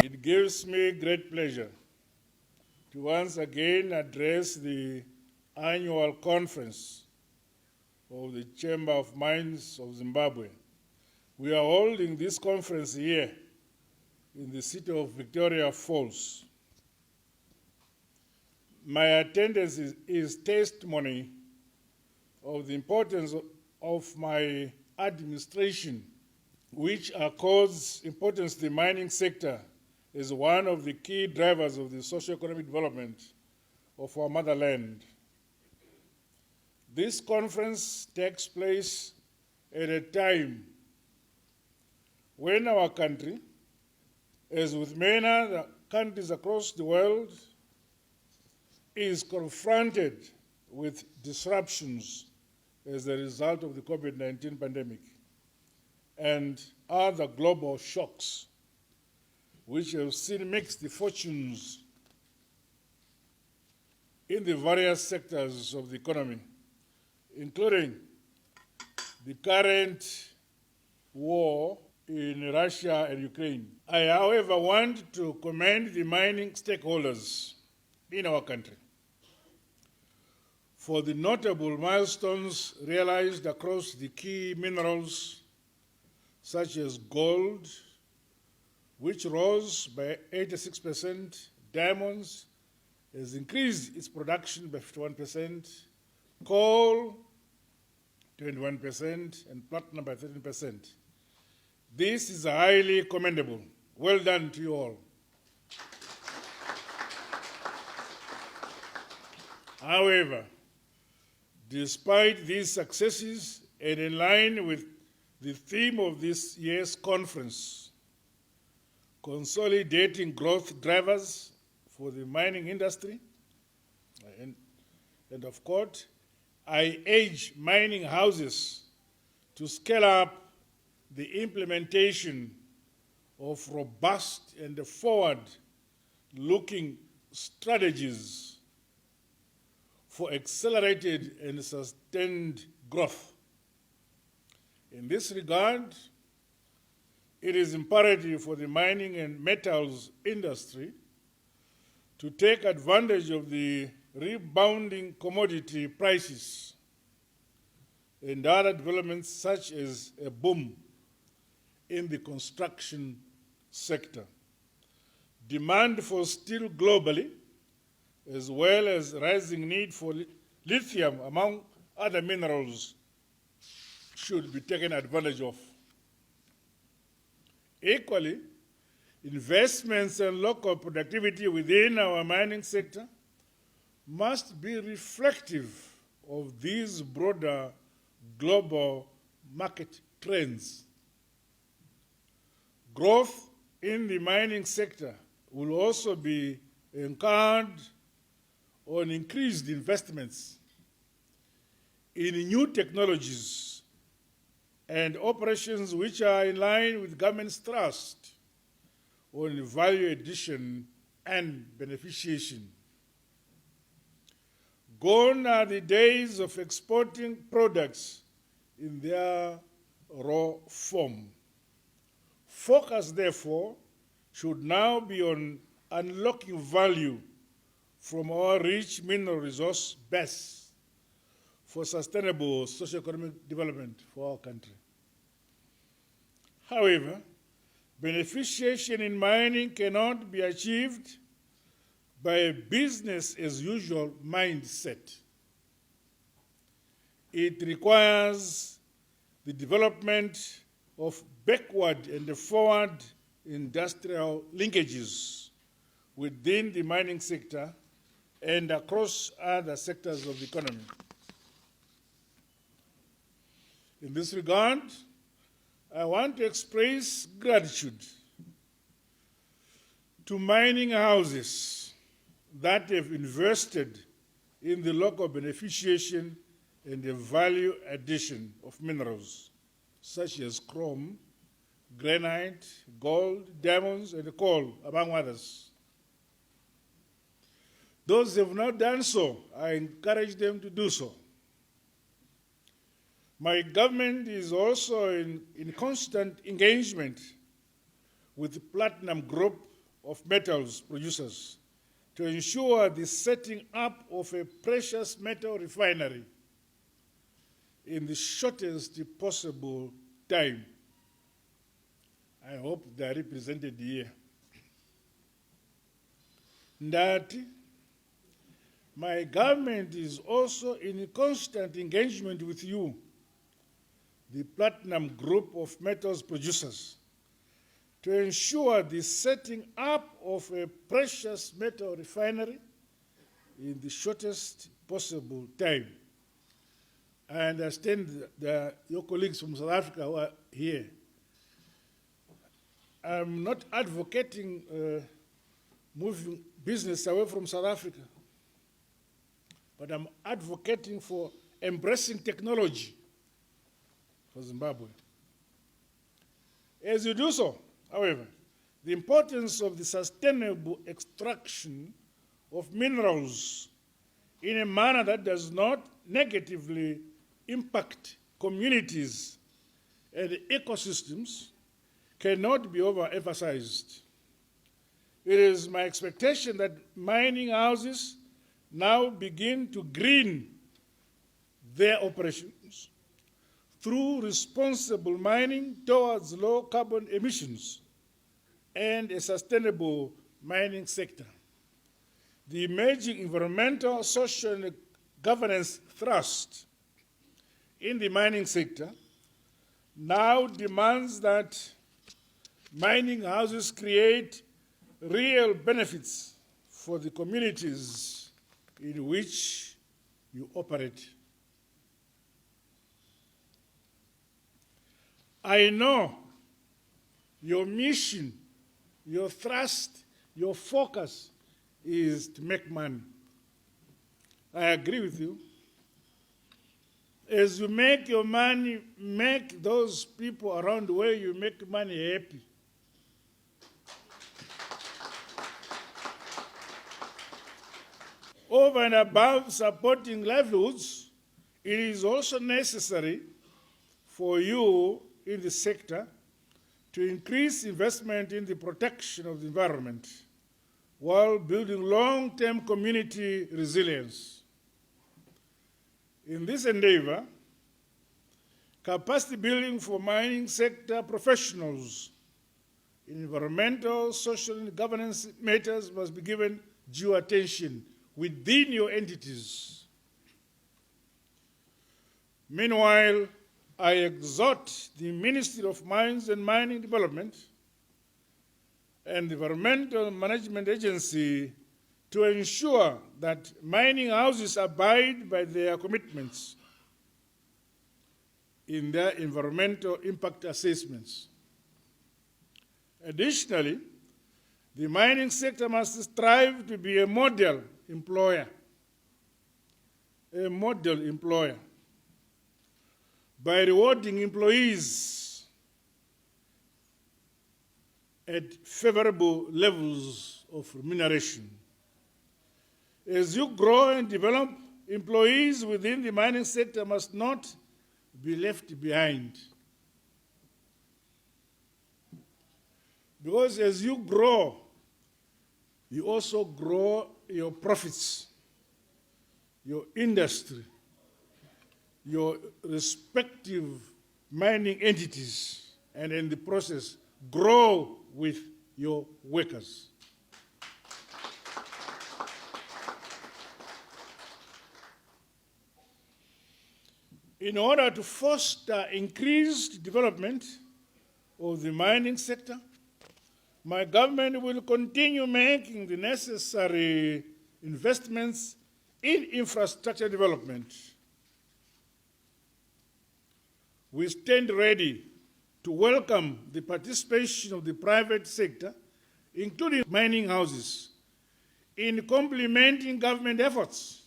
It gives me great pleasure to once again address the annual conference of the Chamber of Mines of Zimbabwe. We are holding this conference here in the city of Victoria Falls. My attendance is testimony of the importance of my administration, which accords importance to the mining sector as one of the key drivers of the socio-economic development of our motherland. This conference takes place at a time when our country, as with many other countries across the world, is confronted with disruptions as a result of the COVID-19 pandemic and other global shocks, which have seen mixed fortunes in the various sectors of the economy, including the current war in Russia and Ukraine. I, however, want to commend the mining stakeholders in our country for the notable milestones realized across the key minerals such as gold, which rose by 86%, diamonds has increased its production by 51%, coal 21%, and platinum by 13%. This is highly commendable. Well done to you all. However, despite these successes, and in line with the theme of this year's conference, consolidating growth drivers for the mining industry, and of course, I urge mining houses to scale up the implementation of robust and forward-looking strategies for accelerated and sustained growth. In this regard, it is imperative for the mining and metals industry to take advantage of the rebounding commodity prices and other developments such as a boom in the construction sector. Demand for steel globally, as well as rising need for lithium, among other minerals, should be taken advantage of. Equally, investments and local productivity within our mining sector must be reflective of these broader global market trends. Growth in the mining sector will also be anchored on increased investments in new technologies and operations which are in line with government's thrust on value addition and beneficiation. Gone are the days of exporting products in their raw form. Focus, therefore, should now be on unlocking value from our rich mineral resource base for sustainable socio-economic development for our country. However, beneficiation in mining cannot be achieved by a business-as-usual mindset. It requires the development of backward and forward industrial linkages within the mining sector and across other sectors of the economy. In this regard, I want to express gratitude to mining houses that have invested in the local beneficiation and the value addition of minerals, such as chrome, granite, gold, diamonds, and coal, among others. Those who have not done so, I encourage them to do so. My government is also in constant engagement with the Platinum Group of Metals producers to ensure the setting up of a precious metal refinery in the shortest possible time. I hope they are represented here. Ndati, my government is also in constant engagement with you, the Platinum Group of Metals producers, to ensure the setting up of a precious metal refinery in the shortest possible time. I understand that your colleagues from South Africa who are here. I'm not advocating moving business away from South Africa, but I'm advocating for embracing technology for Zimbabwe. As you do so, however, the importance of the sustainable extraction of minerals in a manner that does not negatively impact communities and ecosystems cannot be overemphasized. It is my expectation that mining houses now begin to green their operations through responsible mining towards low carbon emissions and a sustainable mining sector. The emerging environmental, social, and governance thrust in the mining sector now demands that mining houses create real benefits for the communities in which you operate. I know your mission, your thrust, your focus is to make money. I agree with you. As you make your money, make those people around where you make money happy. Over and above supporting livelihoods, it is also necessary for you in the sector to increase investment in the protection of the environment while building long-term community resilience. In this endeavor, capacity building for mining sector professionals in environmental, social, and governance matters must be given due attention within your entities. Meanwhile, I exhort the Ministry of Mines and Mining Development and the Environmental Management Agency to ensure that mining houses abide by their commitments in their environmental impact assessments. Additionally, the mining sector must strive to be a model employer, by rewarding employees at favorable levels of remuneration. As you grow and develop, employees within the mining sector must not be left behind. Because as you grow, you also grow your profits, your industry, your respective mining entities, and in the process, grow with your workers. In order to foster increased development of the mining sector, my government will continue making the necessary investments in infrastructure development. We stand ready to welcome the participation of the private sector including mining houses, in complementing government efforts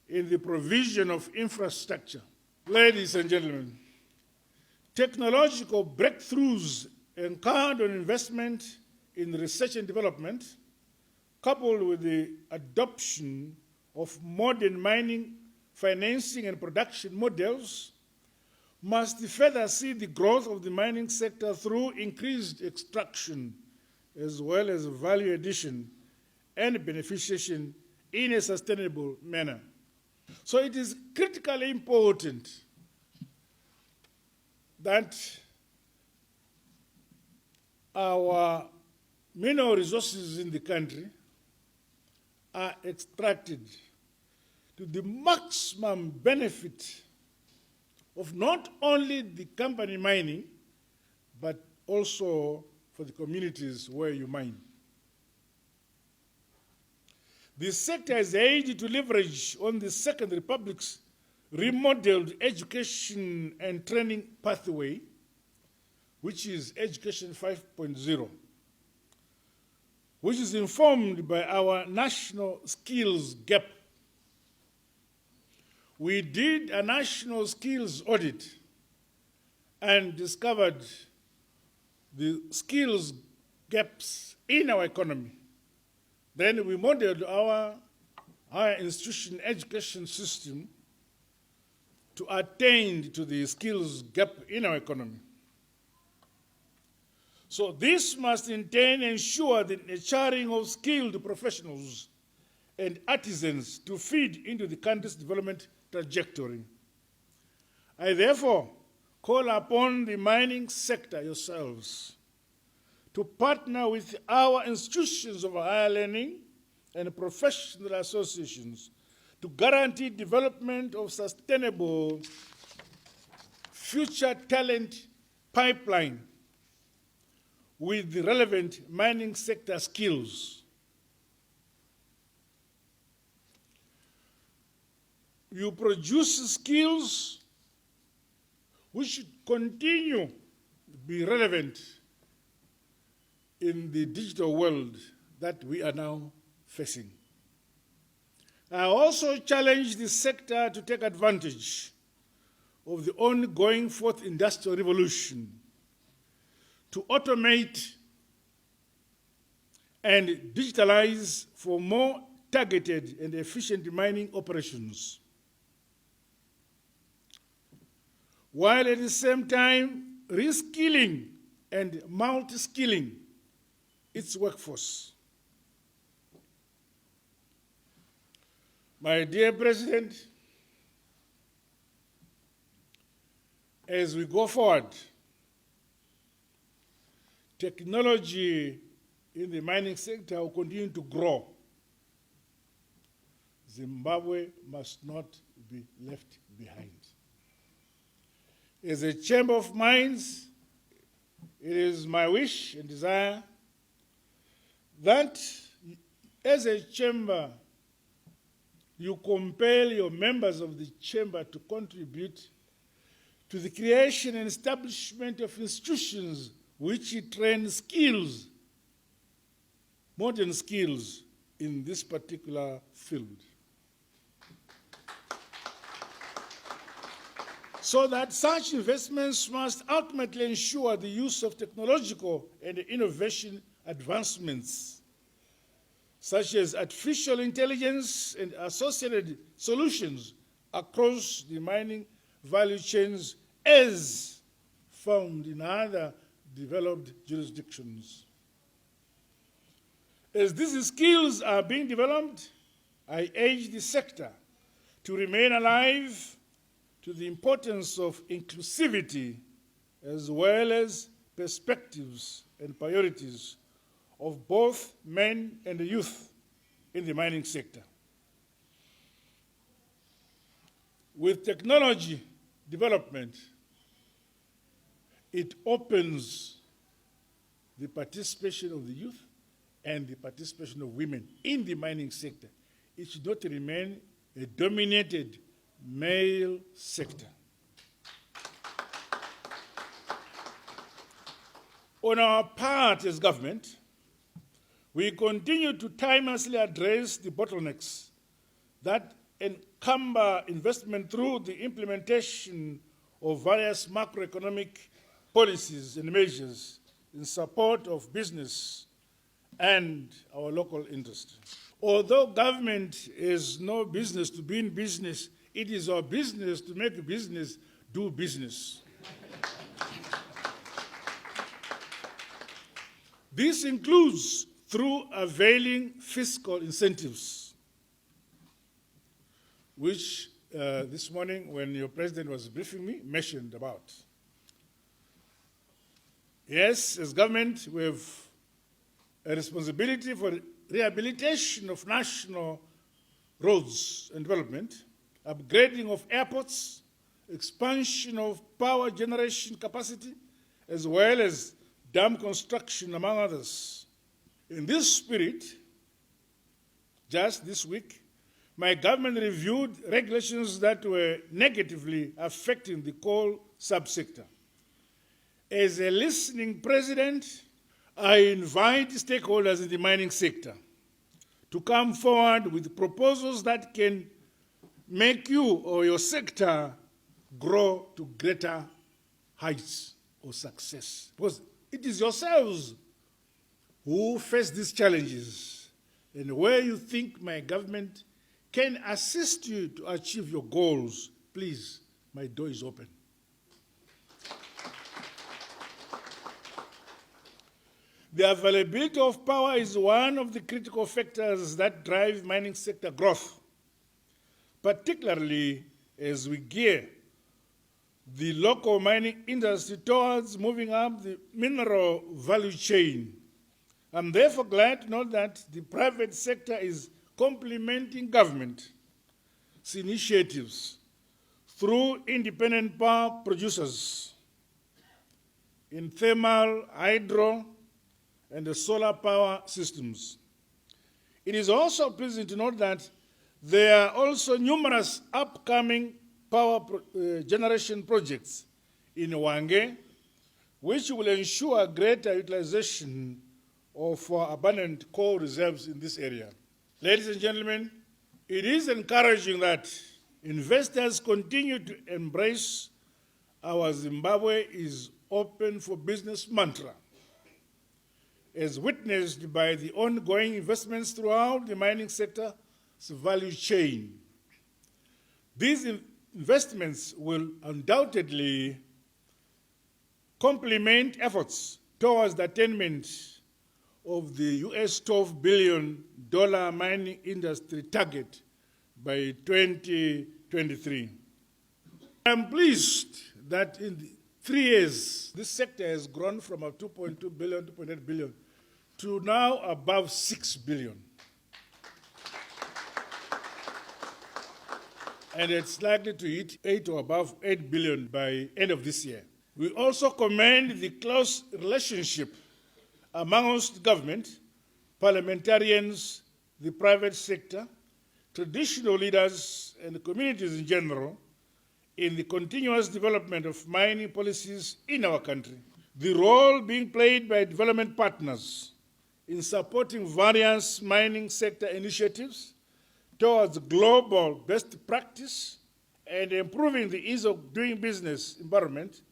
in the provision of infrastructure. Ladies and gentlemen, technological breakthroughs encountered on investment in research and development, coupled with the adoption of modern mining, financing, and production models, must further see the growth of the mining sector through increased extraction, as well as value addition and beneficiation in a sustainable manner. So it is critically important that our mineral resources in the country are extracted to the maximum benefit of not only the company mining, but also for the communities where you mine. The sector is aided to leverage on the Second Republic's remodeled education and training pathway, which is Education 5.0, which is informed by our national skills gap. We did a national skills audit and discovered the skills gaps in our economy. Then we modeled our higher institution education system to attain to the skills gap in our economy. So this must in turn ensure the nurturing of skilled professionals and artisans to feed into the country's development trajectory. I therefore call upon the mining sector yourselves to partner with our institutions of higher learning and professional associations to guarantee development of sustainable future talent pipeline with the relevant mining sector skills. You produce skills which should continue to be relevant in the digital world that we are now facing. I also challenge the sector to take advantage of the ongoing fourth industrial revolution to automate and digitalize for more targeted and efficient mining operations, while at the same time reskilling and multi-skilling its workforce. My dear President, as we go forward, technology in the mining sector will continue to grow. Zimbabwe must not be left behind. As a Chamber of Mines, it is my wish and desire that as a chamber, you compel your members of the chamber to contribute to the creation and establishment of institutions which train skills, modern skills in this particular field. So that such investments must ultimately ensure the use of technological and innovation advancements, such as artificial intelligence and associated solutions across the mining value chains as found in other developed jurisdictions. As these skills are being developed, I urge the sector to remain alive to the importance of inclusivity as well as perspectives and priorities of both men and youth in the mining sector. With technology development, it opens the participation of the youth and the participation of women in the mining sector. It should not remain a dominated male sector. On our part as government, We continue to timelessly address the bottlenecks that encumber investment through the implementation of various macroeconomic policies and measures in support of business and our local industry. Although government is no business to be in business, it is our business to make business do business. This includes through availing fiscal incentives, which this morning when your president was briefing me, mentioned about. Yes, as government, we have a responsibility for rehabilitation of national roads and development, upgrading of airports, expansion of power generation capacity, as well as dam construction, among others. In this spirit, just this week, my government reviewed regulations that were negatively affecting the coal subsector. As a listening president, I invite stakeholders in the mining sector to come forward with proposals that can make you or your sector grow to greater heights of success. Because it is yourselves who face these challenges, and where you think my government can assist you to achieve your goals, please, my door is open. The availability of power is one of the critical factors that drive mining sector growth, particularly as we gear the local mining industry towards moving up the mineral value chain. I'm therefore glad to note that the private sector is complementing government's initiatives through independent power producers in thermal, hydro, and the solar power systems. It is also pleasing to note that there are also numerous upcoming power generation projects in Wange, which will ensure greater utilization of our abundant coal reserves in this area. Ladies and gentlemen, it is encouraging that investors continue to embrace our Zimbabwe is open for business mantra, as witnessed by the ongoing investments throughout the mining sector's value chain. These investments will undoubtedly complement efforts towards the attainment of the US $12 billion mining industry target by 2023. I'm pleased that in 3 years, this sector has grown from a 2.2 billion, 2.8 billion, to now above 6 billion. And it's likely to hit 8 or above 8 billion by end of this year. We also commend the close relationship amongst government, parliamentarians, the private sector, traditional leaders, and the communities in general in the continuous development of mining policies in our country. The role being played by development partners in supporting various mining sector initiatives towards global best practice and improving the ease of doing business environment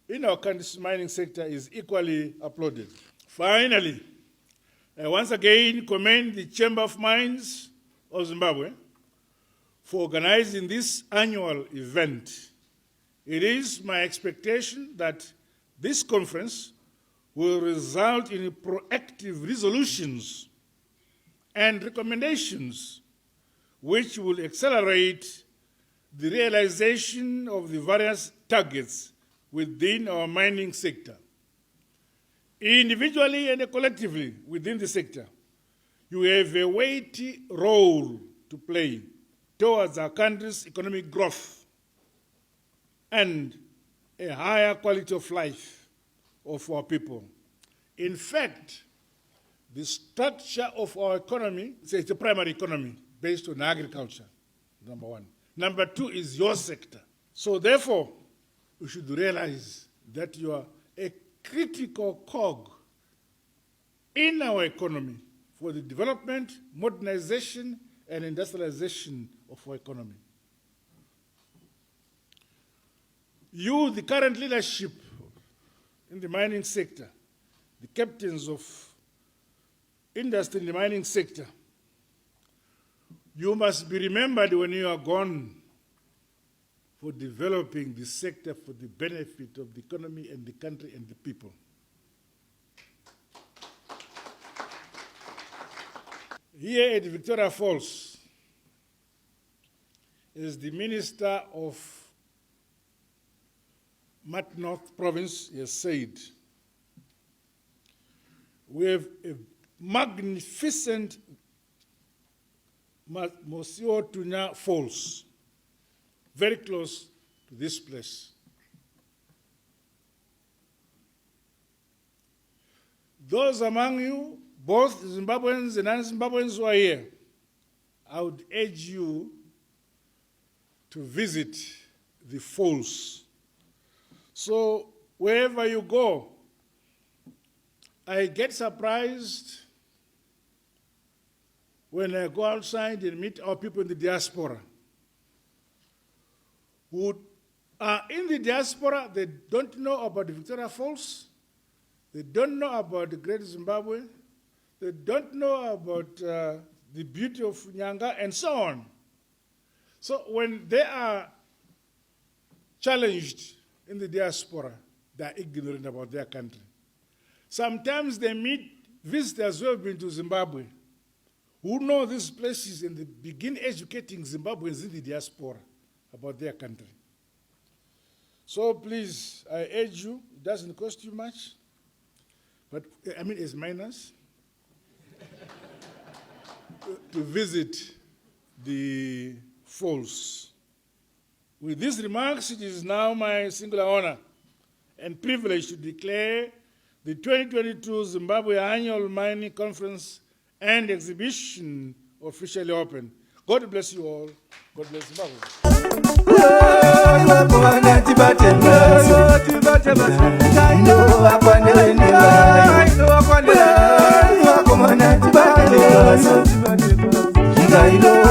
in our country's mining sector is equally applauded. Finally, I once again commend the Chamber of Mines of Zimbabwe for organizing this annual event. It is my expectation that this conference will result in proactive resolutions and recommendations which will accelerate the realization of the various targets within our mining sector. Individually and collectively within the sector, you have a weighty role to play towards our country's economic growth and a higher quality of life of our people. In fact, the structure of our economy, it's a primary economy based on agriculture, number one. Number two is your sector. So therefore, we should realize that you are a critical cog in our economy for the development, modernization, and industrialization of our economy. You, the current leadership in the mining sector, the captains of industry in the mining sector, you must be remembered when you are gone for developing the sector for the benefit of the economy and the country and the people. Here at Victoria Falls, as the Minister of North Province has said, we have a magnificent Mosio Tunya Falls, very close to this place. Those among you, both Zimbabweans and non-Zimbabweans who are here, I would urge you to visit the falls. So wherever you go, I get surprised when I go outside and meet our people in the diaspora who are in the diaspora. They don't know about the Victoria Falls. They don't know about the Great Zimbabwe. They don't know about the beauty of Nyanga and so on. So when they are challenged in the diaspora, they are ignorant about their country. Sometimes they meet visitors who have been to Zimbabwe, who know these places, and they begin educating Zimbabweans in the diaspora about their country. So please, I urge you, it doesn't cost you much, but I mean as minors, to visit the falls. With these remarks, it is now my singular honor and privilege to declare the 2022 Zimbabwe Annual Mining Conference and Exhibition officially open. God bless you all. God bless Zimbabwe. I know